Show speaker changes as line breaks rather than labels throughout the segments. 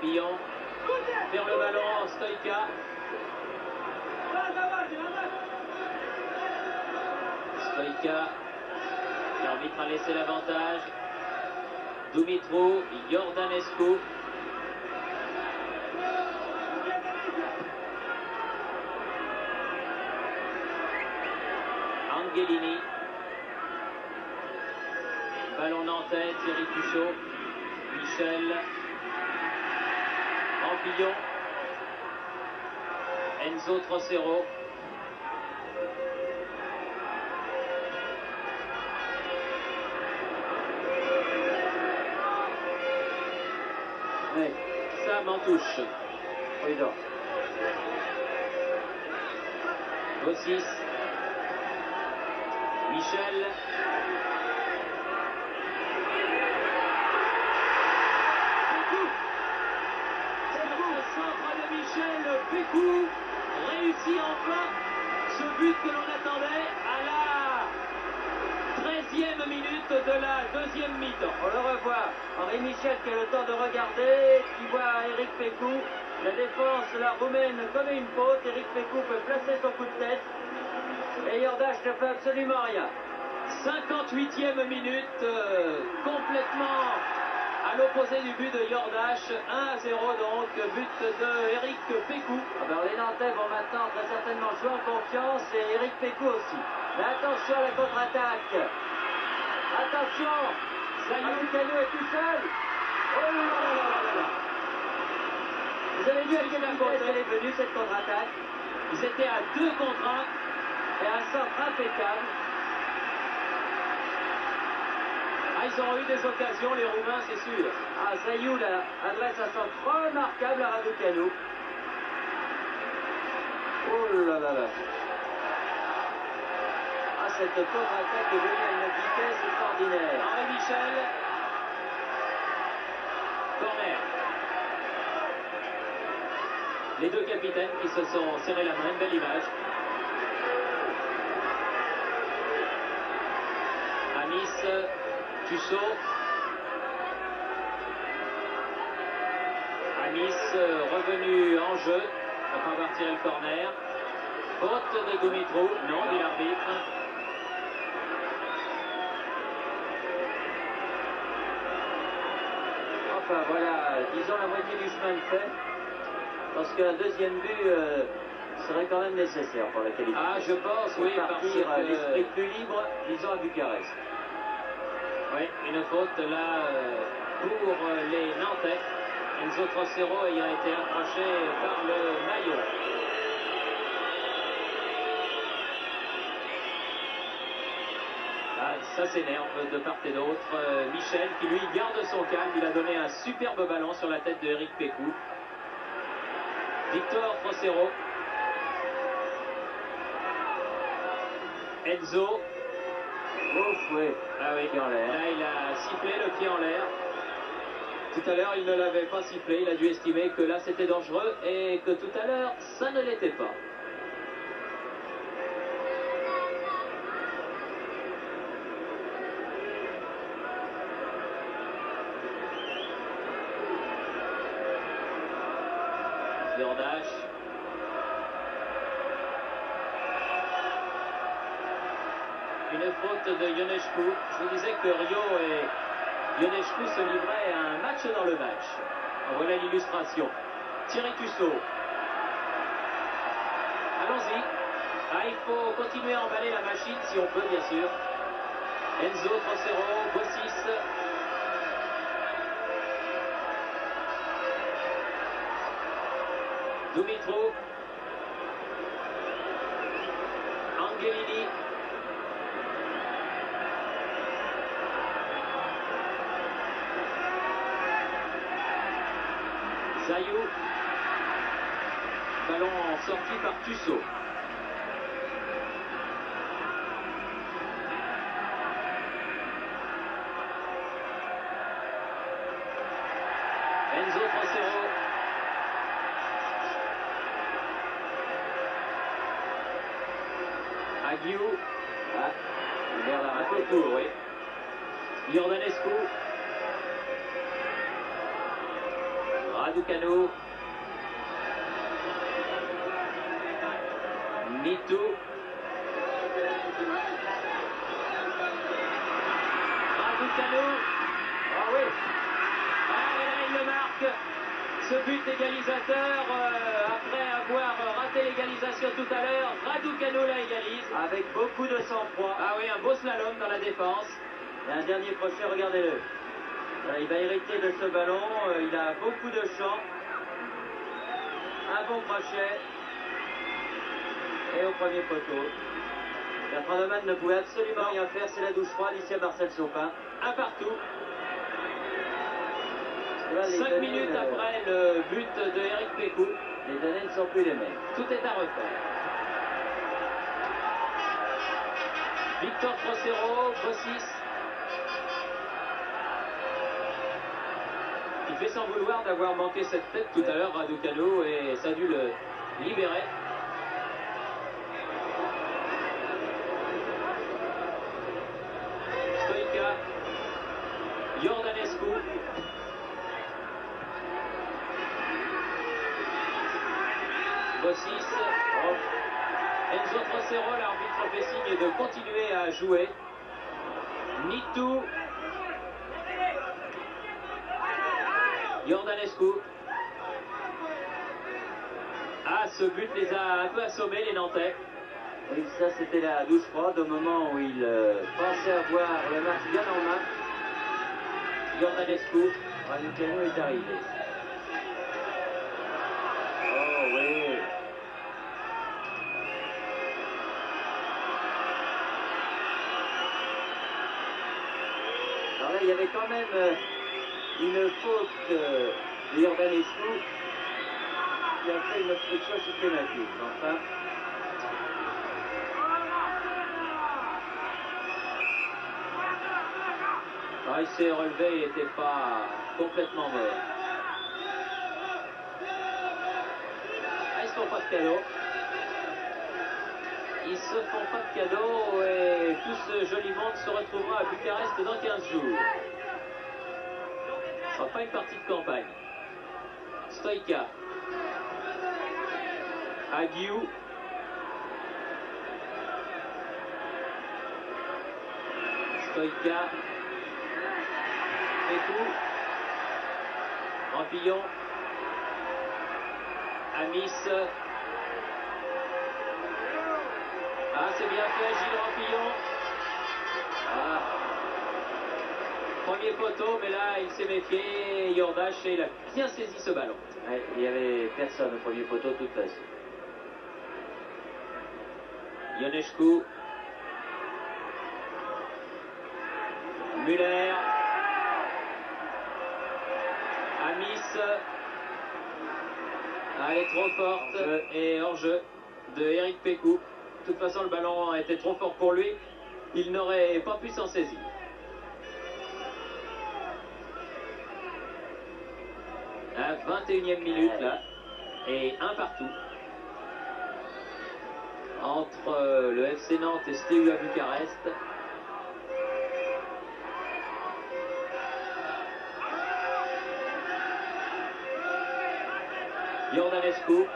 Papillon. Vers le ballon, Stoïka. Stoïka. L'arbitre a laissé l'avantage. Dumitru, Iordanescu. Angelini. Ballon nantais, Thierry Tuchot. Michel. Rampillon. Enzo Trocero.
Oui.
Sam en touche.
Oui, non.
Bossis. Michel. Centre de Michel Pécou réussit enfin ce but que l'on attendait à la 13e minute de la deuxième mi-temps.
On le revoit. Henri Michel qui a le temps de regarder, qui voit Eric Pécou. La défense, la roumaine, commet une faute. Eric Pécou peut placer son coup de tête. Et Jordache ne fait absolument rien.
58e minute, complètement à l'opposé du but de Jordache. 1-0 donc, but de Eric Pécou.
Alors les Nantais vont maintenant très certainement jouer en confiance et Eric Pécou aussi. Mais attention à la contre-attaque. Attention, Raducanu est tout seul. Oh là là là là là. Vous avez vu à quelle vitesse elle est venue cette contre-attaque?
Ils étaient à 2 contre 1.
Et un centre impeccable.
Ah, ils ont eu des occasions, les Roumains, c'est sûr.
Ah, Zayou là, adresse un centre remarquable à Raducanu. Oh là là là. Ah, cette contre-attaque est venue à une vitesse extraordinaire.
Henri Michel. Corner. Les deux capitaines qui se sont serrés la main, une belle image. Amis, Tussauds. Amis revenu en jeu après avoir tiré le corner. Faute de Dumitru, non, dit l'arbitre.
Enfin voilà, disons la moitié du chemin de fait. Parce qu'un deuxième but serait quand même nécessaire pour la qualité.
Ah, je pense, oui, parce
partir
que
l'esprit plus libre, disons à Bucarest.
oui, une faute là pour les Nantais. Enzo Trocero ayant été accroché par le maillot. Ah, ça s'énerve de part et d'autre. Michel qui lui garde son calme. Il a donné un superbe ballon sur la tête de Eric Pécou. Victor Trocero. Enzo.
Ouf, oui.
Ah oui,
Pied en l'air.
là il a sifflé le pied en l'air. Tout à l'heure il ne l'avait pas sifflé, il a dû estimer que là c'était dangereux et que tout à l'heure ça ne l'était pas. Jordache. Une faute de Ionescu. Je vous disais que Rio et Ionescu se livraient à un match dans le match. En voilà l'illustration. Thierry Tussauds. Allons-y. Ah, il faut continuer à emballer la machine si on peut, bien sûr. Enzo Trocero, Bossis. Dumitru. Angelini. Zayou. Ballon sorti par Tussauds. Enzo Trocero. Aguiou. Ah, vers la un peu court, oui. Jordanescu. Raducanu. Nitu. Raducanu.
Ah oui.
Ah, et là, il le marque. Ce but égalisateur, après avoir raté l'égalisation tout à l'heure, Raducanu la égalise.
Avec beaucoup de sang-froid.
Ah oui, un beau slalom dans la défense.
Et un dernier crochet, regardez-le. Il va hériter de ce ballon, il a beaucoup de champ. Un bon crochet. Et au premier poteau. Bertrand Demann ne pouvait absolument rien faire, c'est la douche froide ici à Marcel Sopin.
Un partout.
Là,
5 minutes après le but de Eric Pécou.
Les données ne sont plus les mêmes.
Tout est à refaire. Victor Trocero, Bossis. Il fait sans vouloir d'avoir manqué cette tête tout à l'heure, Raducanu, et ça a dû le libérer. Stoïka, Iordanescu. Bossis, Enzo Trocero, l'arbitre fait signe de continuer à jouer. Nitu, Iordanescu. Ah, ce but les a un peu assommés, les Nantais.
Oui, ça c'était la douche froide au moment où il pensait avoir le match bien en main.
Iordanescu.
Raducanu est arrivé. Oh oui. Alors là, il y avait quand même une faute de Iordanescu qui a fait une obstruction systématique. Enfin.
Alors, il s'est relevé, il n'était pas complètement mort. Ah, ils se font pas de cadeau. Ils se font pas de cadeau et tout ce joli monde se retrouvera à Bucarest dans 15 jours. Ce sera pas une partie de campagne. Stoïka. Aguiou. Stoïka. Pécou. Rampillon. Amis. Ah, c'est bien fait, Gilles Rampillon. Ah. Premier poteau, mais là, il s'est méfié. Yordache, et il a bien saisi ce ballon.
Ouais, il n'y avait personne au premier poteau de toute façon.
Ionescu. Muller. Amis. Ah, elle est trop forte et hors-jeu de Eric Pécou. De toute façon, le ballon était trop fort pour lui. Il n'aurait pas pu s'en saisir. À 21e minute, là. Et un partout. Entre le FC Nantes et Steaua Bucarest. Iordanescu.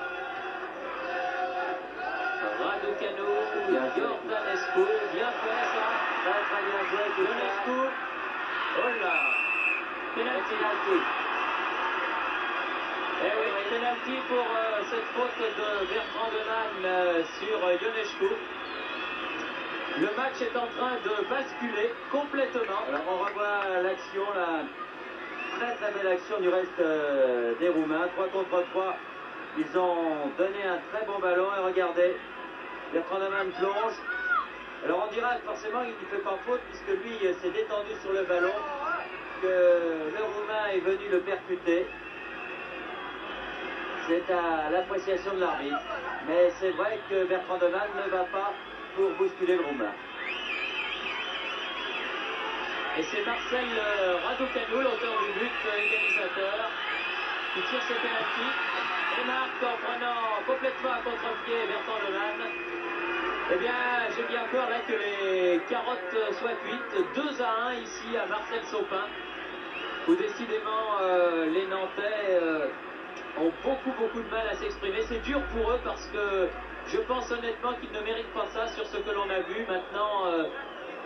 Raducanu. Iordanescu. Bien fait ça.
Très bien joué,
Ionescu. Oh là. Penalty. Eh oui, penalty pour cette faute de Bertrand Demann sur Ionescu. Le match est en train de basculer complètement.
Alors on revoit l'action, la très belle action du reste des Roumains. 3 contre 3. Ils ont donné un très bon ballon et regardez, Bertrand Demann plonge. Alors on dira que forcément il ne fait pas faute puisque lui s'est détendu sur le ballon, que le Roumain est venu le percuter. C'est à l'appréciation de l'arbitre. Mais c'est vrai que Bertrand Demann ne va pas pour bousculer le Roumain.
Et c'est Marcel Raducanu, l'auteur du but égalisateur, qui tire ses pénaltys et marque en prenant complètement à contre-pied Bertrand Demann. Eh bien, j'ai bien peur là que les carottes soient cuites. 2-1 ici à Marcel Sopin, où décidément les Nantais ont beaucoup de mal à s'exprimer. C'est dur pour eux parce que je pense honnêtement qu'ils ne méritent pas ça sur ce que l'on a vu maintenant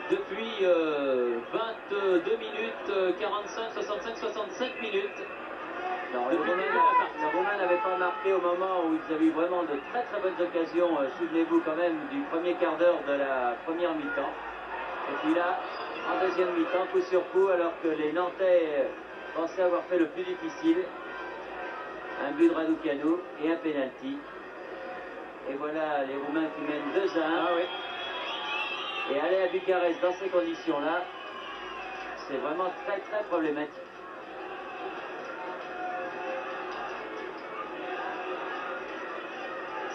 depuis 22 minutes, 45, 65, 67 minutes.
Non, le Romain n'avait pas marqué au moment où ils avaient eu vraiment de très bonnes occasions. Souvenez-vous quand même du premier quart d'heure de la première mi-temps. Et puis là, en deuxième mi-temps, coup sur coup, alors que les Nantais pensaient avoir fait le plus difficile. Un but de Raducanu et un penalty. Et voilà les Roumains qui mènent 2-1.
Ah oui.
Et aller à Bucarest dans ces conditions-là, c'est vraiment très problématique.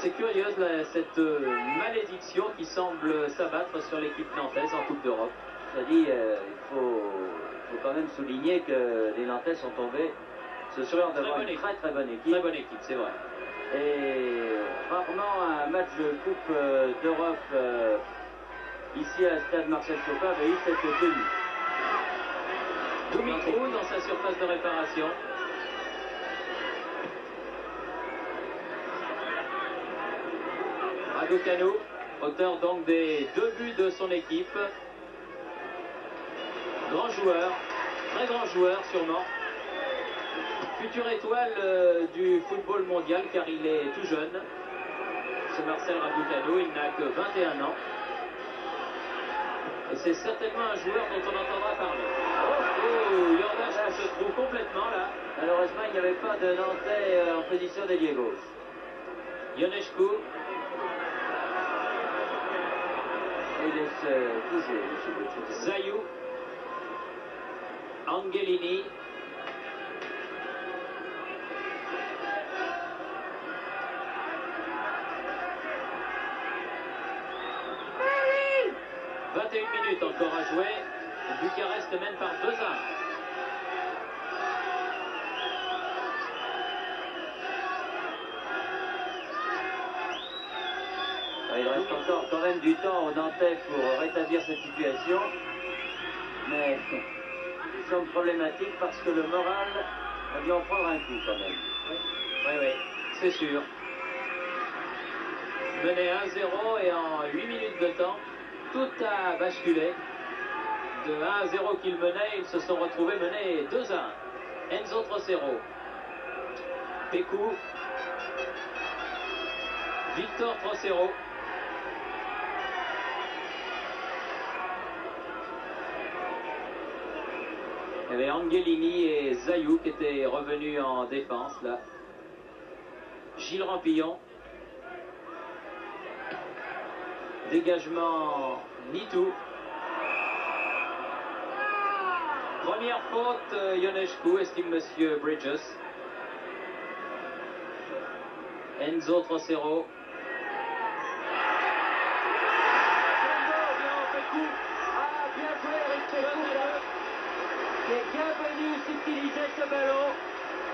C'est curieuse là, cette malédiction qui semble s'abattre sur l'équipe nantaise en Coupe d'Europe.
C'est-à-dire, il faut quand même souligner que les Nantais sont tombés ce soir devant une très bonne équipe.
Très bonne équipe, c'est vrai.
Et rarement un match de Coupe d'Europe ici à la stade Marcel Chopin avait eu cette tenue.
Dumitrou dans sa surface de réparation. Raducanu, auteur donc des 2 buts de son équipe. Grand joueur, très grand joueur sûrement. Future étoile du football mondial car il est tout jeune. Ce Marcel Raducanu, il n'a que 21 ans. Et c'est certainement un joueur dont on entendra parler. Oh, Jordache se trouve complètement là.
Malheureusement, il n'y avait pas de Nantais en position d'ailier gauche.
Ionescu.
Il laisse toucher, M.
Zayou. Angelini. Minutes encore à jouer. Bucarest mène par 2-1.
Il reste encore quand même du temps aux Nantais pour rétablir cette situation. Mais c'est une problématique parce que le moral a dû en prendre un coup quand même.
Oui, c'est sûr. Mené 1-0 et en 8 minutes de temps, tout a basculé. De 1-0 qu'ils menaient, ils se sont retrouvés menés 2-1. Enzo Trocero. Pécou. Victor Trocero. Il y avait Angelini et Zayou qui étaient revenus en défense là. Gilles Rampillon. Dégagement Nitou. Première faute Ionescu, estime Monsieur Bridges. Enzo Trocero.
Bien joué Eric Pécou qui est bien venu s'utiliser ce ballon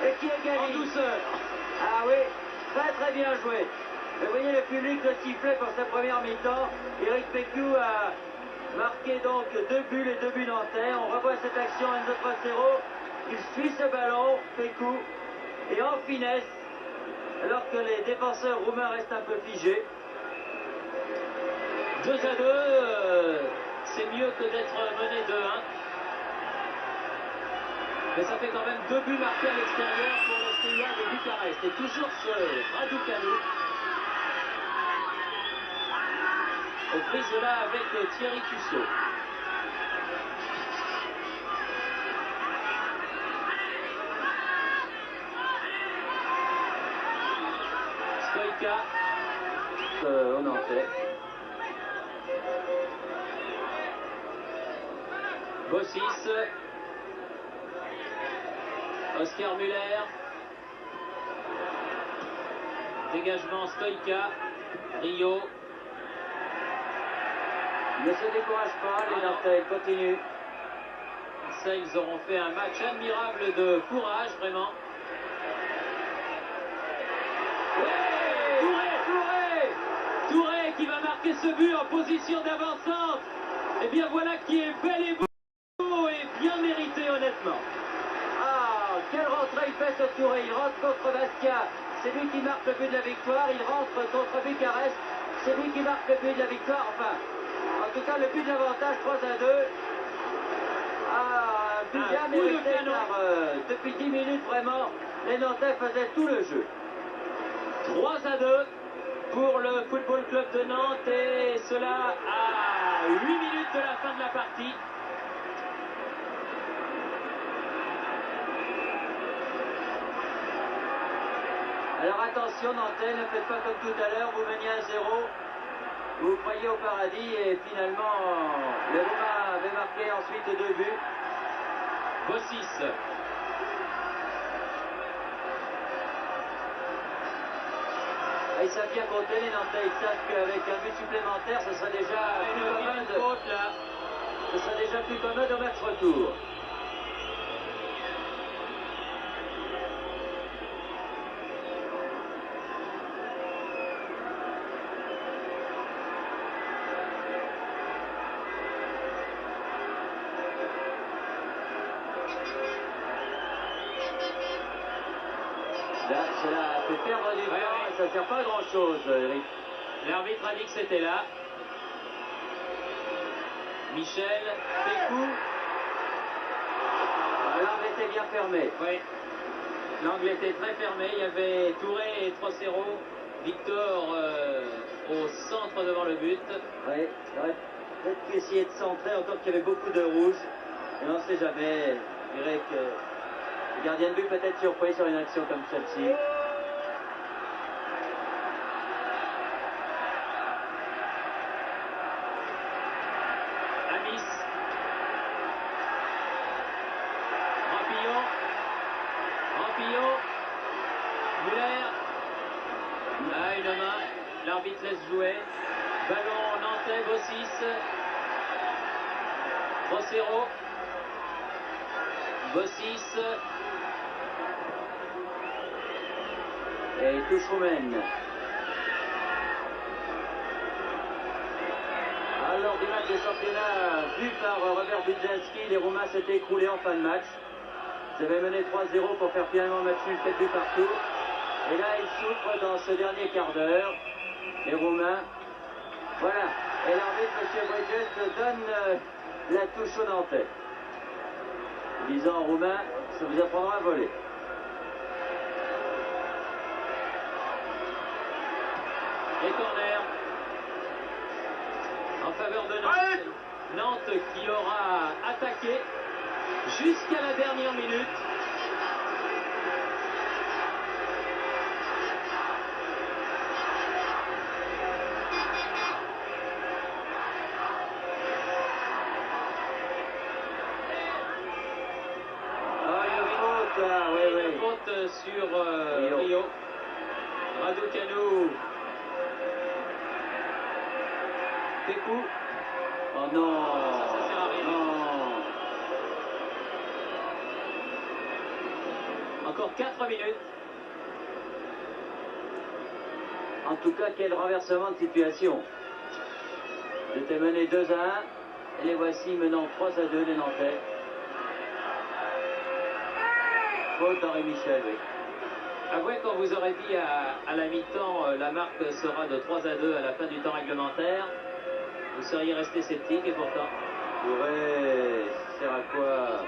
et qui égalise.
En douceur.
Ah oui, très bien joué. Vous voyez le public le sifflet pour sa première mi-temps. Eric Pécou a marqué donc 2 buts, les 2 buts nantais. On revoit cette action Enzo Trocero. Il suit ce ballon, Pécou, et en finesse, alors que les défenseurs roumains restent un peu figés.
2-2, c'est mieux que d'être mené 2-1. Mais ça fait quand même 2 buts marqués à l'extérieur pour le Steaua de Bucarest. Et toujours ce Raducanu. Aux prises là avec Thierry Tussaud. Stoïka.
Au Nantais.
Bossis. Oscar Muller. Dégagement Stoïka. Rio.
Ne se décourage pas, les Nantais continuent.
Ça, ils auront fait un match admirable de courage, vraiment. Touré qui va marquer ce but en position d'avant-centre. Et bien voilà qui est bel et beau et bien mérité, honnêtement.
Ah, quelle rentrée il fait ce Touré. Il rentre contre Bastia. C'est lui qui marque le but de la victoire. Il rentre contre Bucarest. C'est lui qui marque le but de la victoire. Enfin, en tout cas, le but de l'avantage, 3-2. Ah, un but bien mérité car depuis 10 minutes, vraiment, les Nantais faisaient tout le jeu.
3-2 pour le Football Club de Nantes et cela à 8 minutes de la fin de la partie.
Alors attention Nantais, ne faites pas comme tout à l'heure, vous meniez à 0, vous croyez au paradis et finalement les Roumains avaient marqué ensuite 2 buts.
Bossis.
Ils savent bien compter les Nantais, ils savent qu'avec un but supplémentaire, ce serait déjà plus commode. Ce serait déjà plus commode au match retour. Là, cela fait perdre du temps et ça ne sert pas à grand chose, Eric.
L'arbitre a dit que c'était là. Michel, Pécou.
L'angle était bien fermé.
Oui. L'angle était très fermé. Il y avait Touré et Trocero. Victor au centre devant le but.
Oui, peut-être qu'essayer de centrer, encore qu'il y avait beaucoup de rouge. Et on ne sait jamais. Je dirais que le gardien de but peut être surpris sur une action comme celle-ci.
Amis. Rampillon. Muller. Ah, une main. L'arbitre laisse jouer. Ballon nantais, Bossis. Trocero. Bossis.
Et touche roumaine. Alors du match de championnat vu par Robert Budzinski, les Roumains s'étaient écroulés en fin de match. Ils avaient mené 3-0 pour faire finalement un match nul 4 buts partout. Et là, ils souffrent dans ce dernier quart d'heure. Les Roumains. Voilà. Et l'arbitre, M. Bridges, donne la touche aux Nantais. Disant aux Roumains, ça vous apprendra à voler.
Et corner en faveur de Nantes. Nantes qui aura attaqué jusqu'à la dernière minute. Une faute sur Rio. Raducanu. Pécou.
Oh non,
ça sert à rien.
Non.
Encore 4 minutes.
En tout cas, quel renversement de situation. Ils étaient menés 2-1 et les voici menant 3-2 les Nantais. Faute d'Henri Michel, oui.
Avouez quand vous aurez dit à la mi-temps la marque sera de 3-2 à la fin du temps réglementaire, vous seriez resté sceptique et pourtant.
Ouais, ça sert à quoi?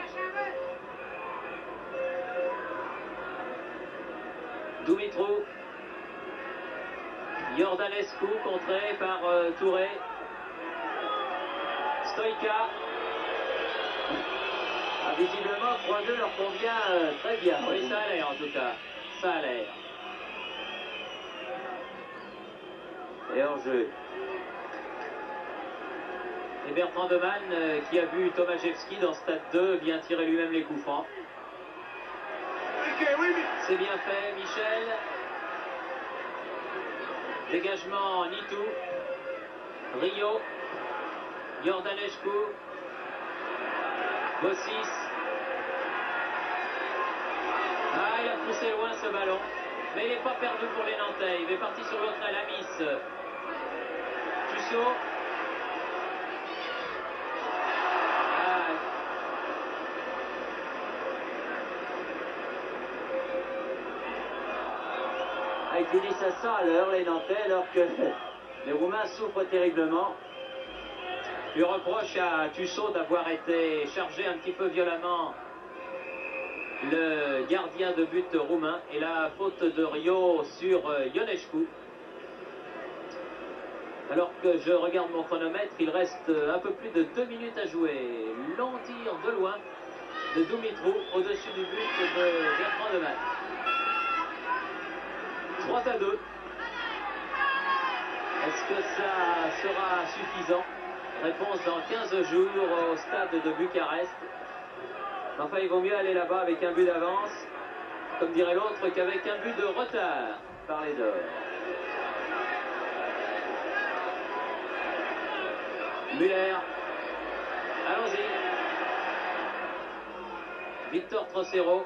Dumitrou. Jordanescu contré par Touré. Stoïka.
Ah, visiblement, 3-2 leur convient très bien.
Oui, ça a l'air en tout cas. Ça a l'air.
Et en jeu.
Et Bertrand Demann qui a vu Tomaszewski dans Stade 2 bien tirer lui-même les coups francs. C'est bien fait, Michel. Dégagement Nitou. Rio. Jordanescu. Bossis. Ah, il a poussé loin ce ballon. Mais il n'est pas perdu pour les Nantais. Il est parti sur l'autre aile, Amis. Tussaud.
Ah, ils finissent à 100 à l'heure, les Nantais, alors que les Roumains souffrent terriblement.
Il reproche à Tussaud d'avoir été chargé un petit peu violemment le gardien de but roumain. Et la faute de Rio sur Ionescu. Alors que je regarde mon chronomètre, il reste un peu plus de 2 minutes à jouer. Long tir de loin de Dumitrou au-dessus du but de Bertrand de Man. 3-2. Est-ce que ça sera suffisant? Réponse dans 15 jours au stade de Bucarest. Enfin, il vaut mieux aller là-bas avec un but d'avance, comme dirait l'autre, qu'avec un but de retard par les Dors. Müller. Allons-y. Victor Trocero.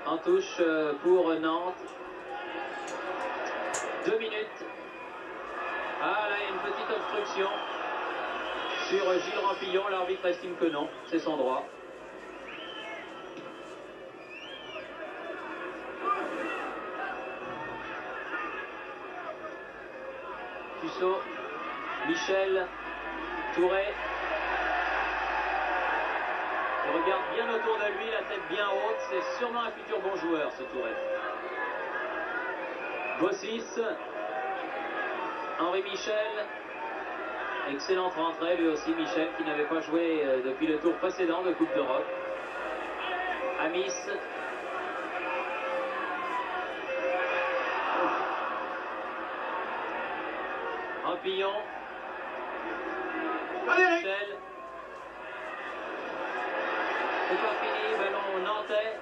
En touche pour Nantes. 2 minutes. Ah là, il y a une petite obstruction sur Gilles Rampillon. L'arbitre estime que non, c'est son droit. Tussaud, Michel, Touré. Il regarde bien autour de lui, la tête bien haute. C'est sûrement un futur bon joueur, ce Touré. Bossis. Henri Michel. Excellente rentrée, lui aussi, Michel, qui n'avait pas joué depuis le tour précédent de Coupe d'Europe. Amis. Rampillon. Michel. C'est pas fini, ballon nantais.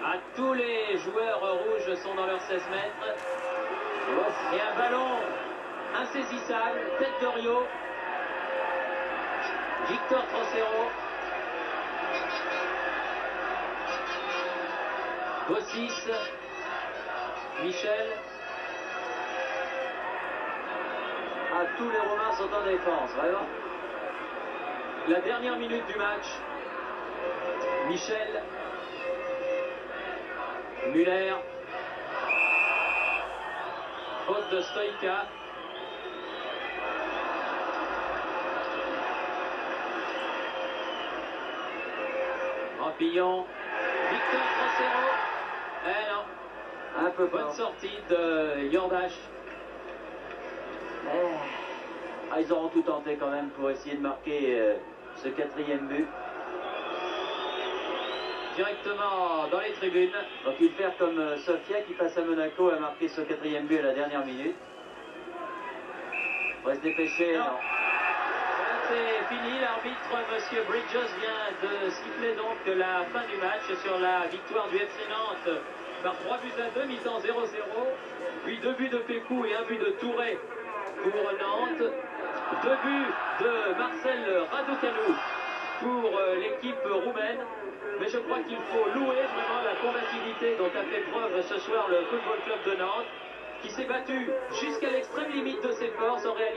Ah, tous les joueurs rouges sont dans leurs 16 mètres. Et un ballon insaisissable, tête de Rio. Victor Trocero. Bossis. Michel.
Ah, tous les Romains sont en défense, vraiment.
La dernière minute du match. Michel. Müller. Faute de Stoïka. Rampillon. Victor Trocero. Eh non.
Un peu
Bonne
fort.
sortie de Jordache.
Ah, ils auront tout tenté quand même pour essayer de marquer ce 4e but.
Directement dans les tribunes.
Donc il faire comme Sofia qui passe à Monaco a marqué ce 4e but à la dernière minute. On va se dépêcher.
Non. C'est fini, l'arbitre M. Bridges vient de siffler donc la fin du match sur la victoire du FC Nantes par 3-2, mi-temps 0-0, puis 2 buts de Pécou et 1 but de Touré pour Nantes, 2 buts de Marcel Raducanu pour l'équipe roumaine. Mais je crois qu'il faut louer vraiment la combativité dont a fait preuve ce soir le Football Club de Nantes, qui s'est battu jusqu'à l'extrême limite de ses forces en réalité.